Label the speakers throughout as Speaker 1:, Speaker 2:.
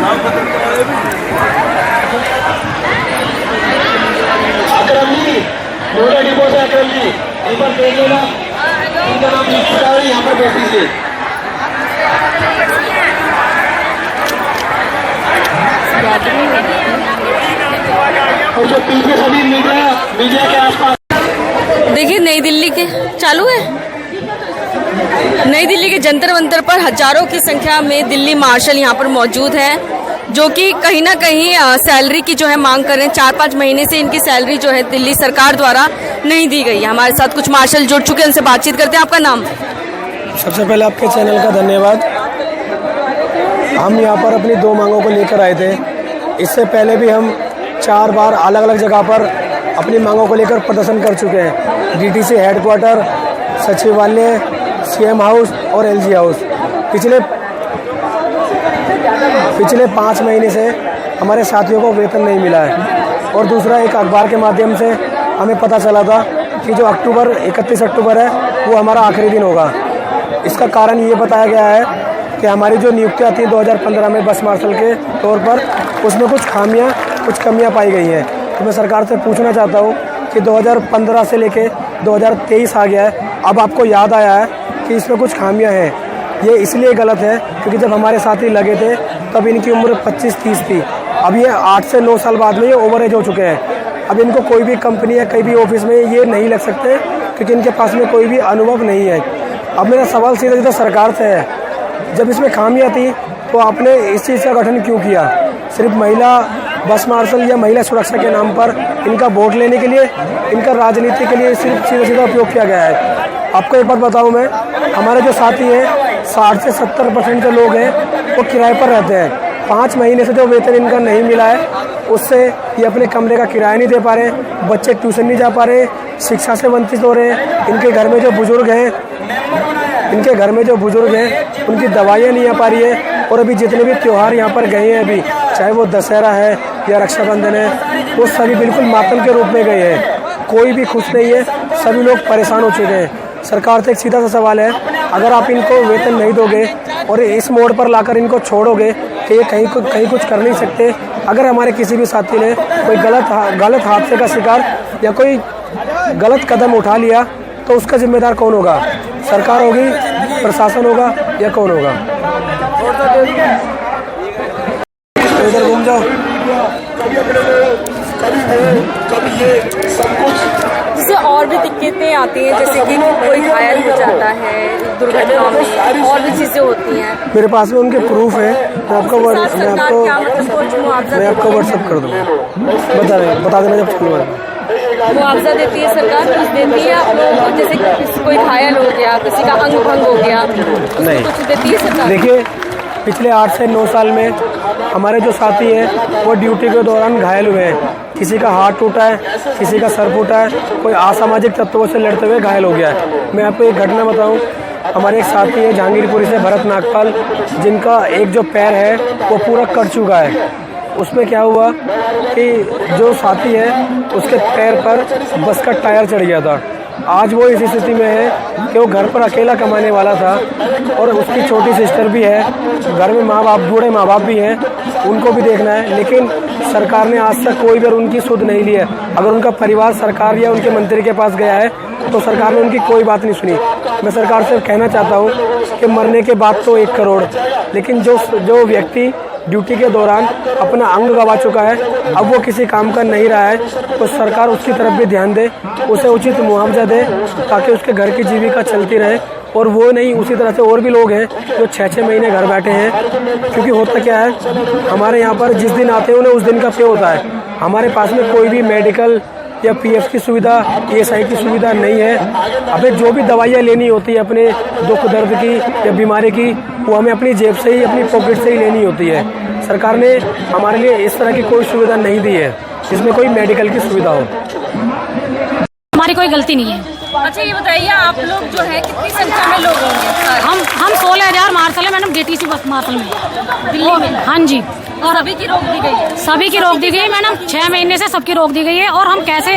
Speaker 1: अकरम जी, Noida depot से अकरम जी, एक बार देख लेना, इनका नाम लिखा है यहाँ पर बैठ लीजिए। और जो पीछे सभी मीडिया के आसपास
Speaker 2: देखिए, नई दिल्ली के चालू है। नई दिल्ली के जंतर मंतर पर हजारों की संख्या में दिल्ली मार्शल यहाँ पर मौजूद है, जो कि कहीं ना कहीं सैलरी की जो है मांग कर रहे हैं। 4-5 महीने से इनकी सैलरी जो है दिल्ली सरकार द्वारा नहीं दी गई है। हमारे साथ कुछ मार्शल जुड़ चुके हैं, उनसे बातचीत करते हैं। आपका नाम?
Speaker 3: सबसे पहले आपके चैनल का धन्यवाद। हम यहाँ पर अपनी 2 मांगों को लेकर आए थे। इससे पहले भी हम 4 बार अलग अलग जगह पर अपनी मांगों को लेकर प्रदर्शन कर चुके हैं। डीटीसी हेडक्वार्टर, सचिवालय, सीएम हाउस और एलजी हाउस। पिछले 5 महीने से हमारे साथियों को वेतन नहीं मिला है। और दूसरा, एक अखबार के माध्यम से हमें पता चला था कि जो 31 अक्टूबर है वो हमारा आखिरी दिन होगा। इसका कारण ये बताया गया है कि हमारी जो नियुक्तियाँ थी 2015 में बस मार्शल के तौर पर, उसमें कुछ कमियाँ पाई गई हैं। तो मैं सरकार से पूछना चाहता हूँ कि 2015 से लेके 2023 आ गया है, अब आपको याद आया है कि इसमें कुछ खामियां हैं। ये इसलिए गलत है क्योंकि जब हमारे साथी लगे थे तब इनकी उम्र 25-30 थी। अब ये 8 से 9 साल बाद में ये ओवर एज हो चुके हैं। अब इनको कोई भी कंपनी या कहीं भी ऑफिस में ये नहीं लग सकते क्योंकि इनके पास में कोई भी अनुभव नहीं है। अब मेरा सवाल सीधा सीधा सरकार से है, जब इसमें खामियां थी तो आपने इस चीज़ का गठन क्यों किया? सिर्फ महिला बस मार्शल या महिला सुरक्षा के नाम पर इनका वोट लेने के लिए, इनका राजनीति के लिए सिर्फ सीधा उपयोग किया गया है। आपको एक बात बताऊं मैं, हमारे जो साथी हैं 60 से 70% जो लोग हैं वो किराए पर रहते हैं। 5 महीने से जो वेतन इनका नहीं मिला है उससे ये अपने कमरे का किराया नहीं दे पा रहे, बच्चे ट्यूशन नहीं जा पा रहे, शिक्षा से वंचित हो रहे हैं। इनके घर में जो बुजुर्ग हैं उनकी दवाइयाँ नहीं आ पा रही है। और अभी जितने भी त्यौहार यहाँ पर गए हैं, अभी चाहे वो दशहरा है या रक्षाबंधन है, वो सभी बिल्कुल मातम के रूप में गए हैं। कोई भी खुश नहीं है, सभी लोग परेशान हो चुके हैं। सरकार से एक सीधा सा सवाल है, अगर आप इनको वेतन नहीं दोगे और इस मोड़ पर लाकर इनको छोड़ोगे कि ये कहीं कुछ कर नहीं सकते, अगर हमारे किसी भी साथी ने कोई गलत हादसे का शिकार या कोई गलत कदम उठा लिया तो उसका जिम्मेदार कौन होगा? सरकार होगी, प्रशासन होगा या कौन होगा? इधर घूम जाओ।
Speaker 2: जिससे और भी दिक्कतें आती हैं, जैसे कि कोई घायल हो जाता है दुर्घटना में, और भी चीजें होती हैं।
Speaker 3: मेरे पास में उनके प्रूफ है, मैं आपको व्हाट्सएप कर दूँगा। बता देना जब चलूँगा।
Speaker 2: मुआवजा देती है सरकार, कुछ देती है आप लोग? जैसे किसी कोई घायल हो गया, किसी का अंग भंग हो गया,
Speaker 3: नहीं
Speaker 2: कुछ देती है सरकार?
Speaker 3: देखिए, पिछले 8 से 9 साल में हमारे जो साथी हैं वो ड्यूटी के दौरान घायल हुए हैं। किसी का हाथ टूटा है, किसी का सर फूटा है, कोई असामाजिक तत्वों से लड़ते हुए घायल हो गया है। मैं आपको एक घटना बताऊं, हमारे एक साथी है जहांगीरपुरी से, भरत नागपाल, जिनका एक जो पैर है वो पूरा कट चुका है। उसमें क्या हुआ कि जो साथी है उसके पैर पर बस का टायर चढ़ गया था। आज वो इस स्थिति में है कि वो घर पर अकेला कमाने वाला था और उसकी छोटी सिस्टर भी है, घर में बूढ़े माँ बाप भी हैं, उनको भी देखना है। लेकिन सरकार ने आज तक कोई भी उनकी सुध नहीं ली है। अगर उनका परिवार सरकार या उनके मंत्री के पास गया है तो सरकार ने उनकी कोई बात नहीं सुनी। मैं सरकार से कहना चाहता हूँ कि मरने के बाद तो 1 करोड़, लेकिन जो व्यक्ति ड्यूटी के दौरान अपना अंग गंवा चुका है, अब वो किसी काम का नहीं रहा है, तो सरकार उसकी तरफ भी ध्यान दे, उसे उचित मुआवजा दे ताकि उसके घर की जीविका चलती रहे। और वो नहीं, उसी तरह से और भी लोग हैं जो 6-6 महीने घर बैठे हैं। क्योंकि होता क्या है, हमारे यहाँ पर जिस दिन आते हैं उन्हें उस दिन का पे होता है। हमारे पास में कोई भी मेडिकल या पीएफ की सुविधा, ईएसआई की सुविधा नहीं है। हमें जो भी दवाइयाँ लेनी होती है अपने दुख दर्द की या बीमारी की, वो हमें अपनी जेब से ही, अपनी पॉकेट से ही लेनी होती है। सरकार ने हमारे लिए इस तरह की कोई सुविधा नहीं दी है जिसमें कोई मेडिकल की सुविधा हो।
Speaker 4: हमारी कोई गलती नहीं है।
Speaker 2: अच्छा, ये बताइए, आप लोग जो है कितनी संख्या में लोग होंगे?
Speaker 4: हम 16,000 मार्शल है मैडम, डीटीसी बस मार्शल में
Speaker 2: दिल्ली में।
Speaker 4: हाँ जी।
Speaker 2: और सभी की रोक दी गई है?
Speaker 4: सभी की रोक दी गई है मैडम, 6 महीने से सबकी रोक दी गई है। और हम कैसे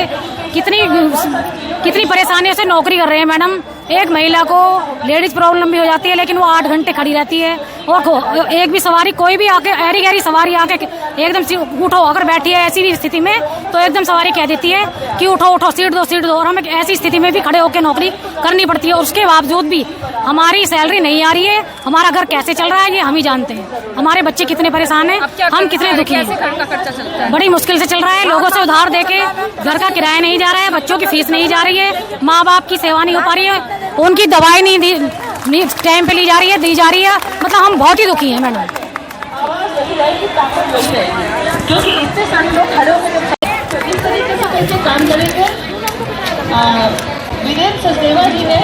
Speaker 4: कितनी परेशानियों से नौकरी कर रहे हैं मैडम। एक महिला को लेडीज प्रॉब्लम भी हो जाती है, लेकिन वो 8 घंटे खड़ी रहती है। और एक भी सवारी कोई भी आके ऐरी गैरी सवारी आके एकदम से उठो, अगर बैठी है ऐसी भी स्थिति में तो एकदम सवारी कह देती है कि उठो उठो, सीट दो। और हमें ऐसी स्थिति में भी खड़े होकर नौकरी करनी पड़ती है। और उसके बावजूद भी हमारी सैलरी नहीं आ रही है। हमारा घर कैसे चल रहा है ये हम ही जानते हैं। हमारे बच्चे कितने परेशान हैं, हम कितने दुखी हैं। बड़ी मुश्किल से चल रहा है। लोगों से उधार देके घर का किराया नहीं जा रहा है, बच्चों की फीस नहीं जा रही है, माँ बाप की सेवा नहीं हो पा रही है, उनकी दवाई नहीं टाइम पे दी जा रही है। मतलब हम बहुत ही दुखी हैं मैडम।
Speaker 5: क्योंकि इतने सारे लोग खड़े होकर इस तरीके से कैसे काम करेंगे। वीरेंद्र सचदेवा जी ने,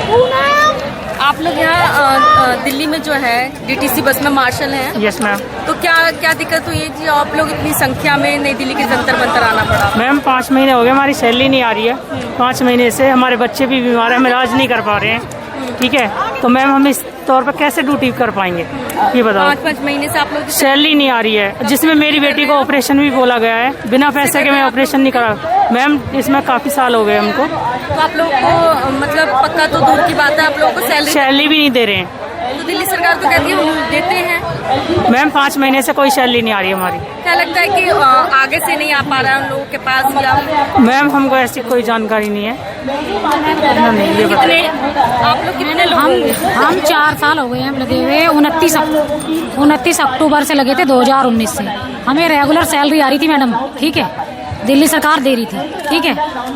Speaker 2: आप लोग यहाँ दिल्ली में जो है डीटीसी बस में मार्शल हैं।
Speaker 6: Yes ma'am.
Speaker 2: तो क्या दिक्कत हुई है जी, आप लोग इतनी संख्या में नई दिल्ली के जंतर मंतर आना पड़ा?
Speaker 6: मैम 5 महीने हो गए, हमारी सैलरी नहीं आ रही है। 5 महीने से हमारे बच्चे भी बीमार हैं, हम इलाज नहीं कर पा रहे हैं। ठीक है, तो मैम हम इस तौर पर कैसे ड्यूटी कर पाएंगे ये बताओ।
Speaker 2: 5 महीने से आप लोग
Speaker 6: सैलरी नहीं आ रही है, जिसमें मेरी बेटी को ऑपरेशन भी बोला गया है, बिना पैसे के मैं ऑपरेशन नहीं करा। मैम इसमें काफी साल हो गए हमको।
Speaker 2: तो आप लोग को मतलब पक्का तो दूर की बात है, आप लोगों को सैलरी
Speaker 6: भी नहीं दे रहे हैं।
Speaker 2: तो दिल्ली सरकार तो कहती है हम देते हैं।
Speaker 6: मैम 5 महीने से कोई सैलरी नहीं आ रही हमारी।
Speaker 2: क्या लगता है कि आगे से नहीं आ पा रहा है उन लोगों के पास या?
Speaker 6: मैम हमको ऐसी कोई जानकारी नहीं है। नहीं, ये
Speaker 2: कितने आप लोग कितने लोग?
Speaker 4: हम 4 साल हो गए हैं लगे हुए। 29 अक्टूबर से लगे थे 2019 से। हमें रेगुलर सैलरी आ रही थी मैडम, ठीक है, दिल्ली सरकार दे रही थी, ठीक है।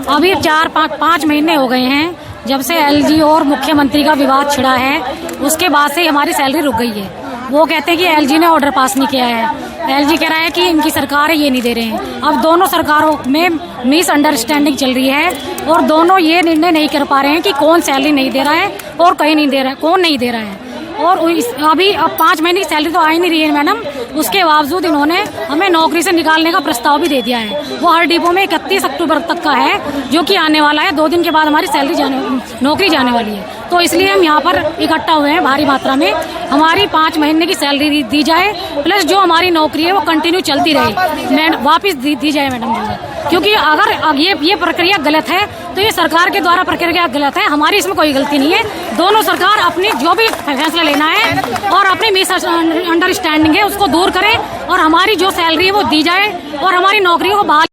Speaker 4: अभी 4-5 महीने हो गए हैं जब से एलजी और मुख्यमंत्री का विवाद छिड़ा है, उसके बाद से हमारी सैलरी रुक गई है। वो कहते हैं कि एलजी ने ऑर्डर पास नहीं किया है, एलजी कह रहा है कि इनकी सरकार है ये नहीं दे रहे हैं। अब दोनों सरकारों में मिसअंडरस्टैंडिंग चल रही है और दोनों ये निर्णय नहीं कर पा रहे हैं कि कौन सैलरी नहीं दे रहा है और कहीं नहीं दे रहा है, कौन नहीं दे रहा है। और अभी अब 5 महीने की सैलरी तो आ ही नहीं रही है मैडम। उसके बावजूद इन्होंने हमें नौकरी से निकालने का प्रस्ताव भी दे दिया है। वो हर डिपो में 31 अक्टूबर तक का है, जो कि आने वाला है। 2 दिन के बाद हमारी नौकरी जाने वाली है। तो इसलिए हम यहाँ पर इकट्ठा हुए हैं भारी मात्रा में। हमारी 5 महीने की सैलरी दी जाए, प्लस जो हमारी नौकरी है वो कंटिन्यू चलती रहे, वापिस दी जाए मैडम जी। क्योंकि अगर ये प्रक्रिया गलत है तो ये सरकार के द्वारा प्रक्रिया गलत है, हमारी इसमें कोई गलती नहीं है। दोनों सरकार अपनी जो भी फैसला लेना है और अपनी मिसअंडरस्टैंडिंग है उसको दूर करें और हमारी जो सैलरी है वो दी जाए और हमारी नौकरी को बहाल